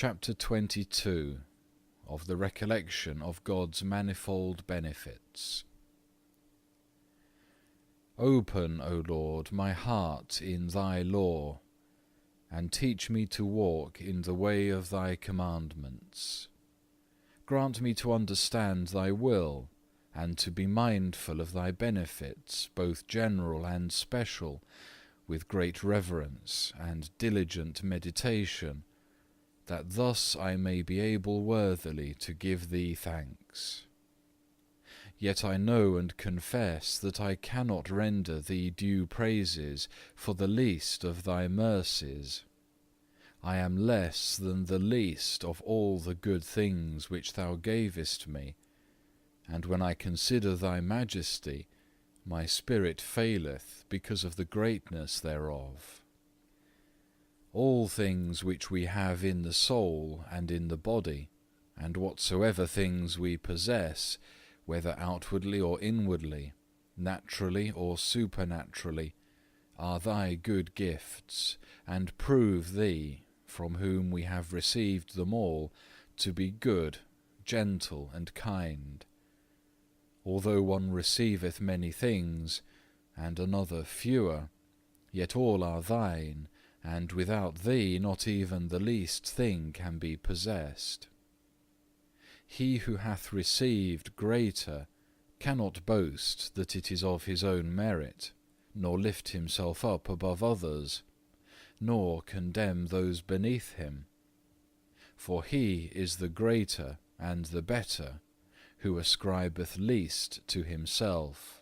Chapter 22 of the Recollection of God's Manifold Benefits. Open, O Lord, my heart in Thy law, and teach me to walk in the way of Thy commandments. Grant me to understand Thy will, and to be mindful of Thy benefits, both general and special, with great reverence and diligent meditation, that thus I may be able worthily to give Thee thanks. Yet I know and confess that I cannot render Thee due praises for the least of Thy mercies. I am less than the least of all the good things which Thou gavest me, and when I consider Thy majesty, my spirit faileth because of the greatness thereof. All things which we have in the soul and in the body, and whatsoever things we possess, whether outwardly or inwardly, naturally or supernaturally, are Thy good gifts, and prove Thee, from whom we have received them all, to be good, gentle, and kind. Although one receiveth many things, and another fewer, yet all are Thine, and without Thee not even the least thing can be possessed. He who hath received greater cannot boast that it is of his own merit, nor lift himself up above others, nor condemn those beneath him. For he is the greater and the better, who ascribeth least to himself,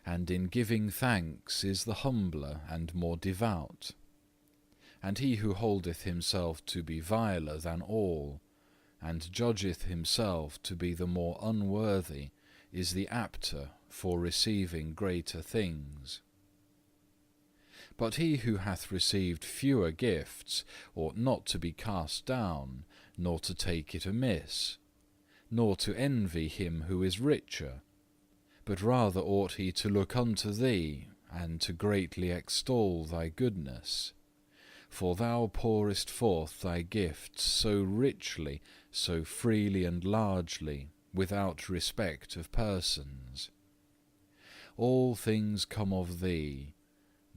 and in giving thanks is the humbler and more devout. And he who holdeth himself to be viler than all, and judgeth himself to be the more unworthy, is the apter for receiving greater things. But he who hath received fewer gifts ought not to be cast down, nor to take it amiss, nor to envy him who is richer, but rather ought he to look unto Thee, and to greatly extol Thy goodness. For Thou pourest forth Thy gifts so richly, so freely and largely, without respect of persons. All things come of Thee,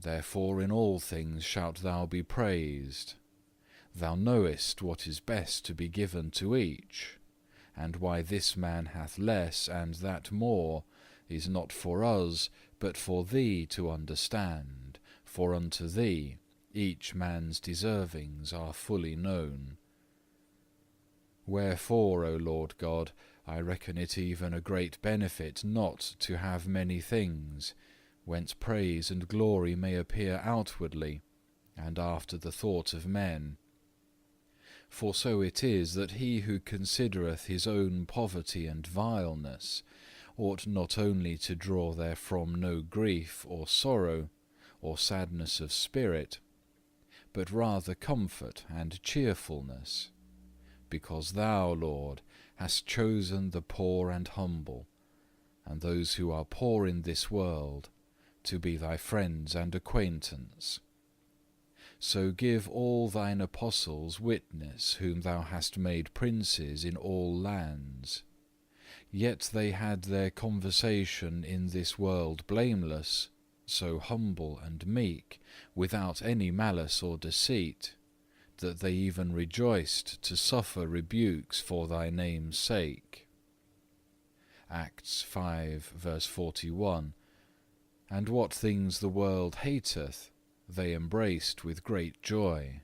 therefore in all things shalt Thou be praised. Thou knowest what is best to be given to each, and why this man hath less and that more, is not for us, but for Thee to understand, for unto Thee each man's deservings are fully known. Wherefore, O Lord God, I reckon it even a great benefit not to have many things, whence praise and glory may appear outwardly, and after the thought of men. For so it is that he who considereth his own poverty and vileness ought not only to draw therefrom no grief or sorrow, or sadness of spirit, but rather comfort and cheerfulness, because Thou, Lord, hast chosen the poor and humble, and those who are poor in this world, to be Thy friends and acquaintance. So give all Thine apostles witness whom Thou hast made princes in all lands. Yet they had their conversation in this world blameless, so humble and meek, without any malice or deceit, that they even rejoiced to suffer rebukes for Thy name's sake. Acts 5, verse 41. And what things the world hateth, they embraced with great joy.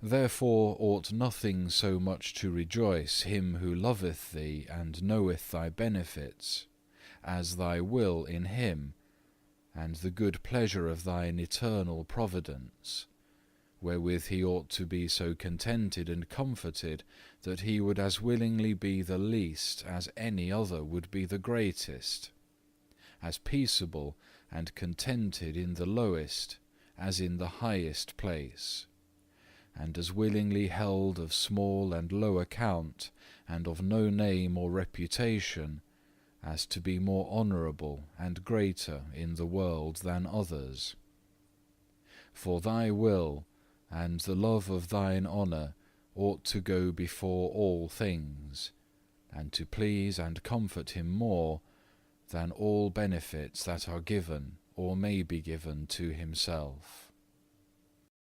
Therefore ought nothing so much to rejoice him who loveth Thee and knoweth Thy benefits, as Thy will in him, and the good pleasure of Thine eternal providence, wherewith he ought to be so contented and comforted that he would as willingly be the least as any other would be the greatest, as peaceable and contented in the lowest as in the highest place, and as willingly held of small and low account, and of no name or reputation, as to be more honourable and greater in the world than others. For Thy will, and the love of thine honour ought to go before all things, and to please and comfort him more than all benefits that are given or may be given to himself.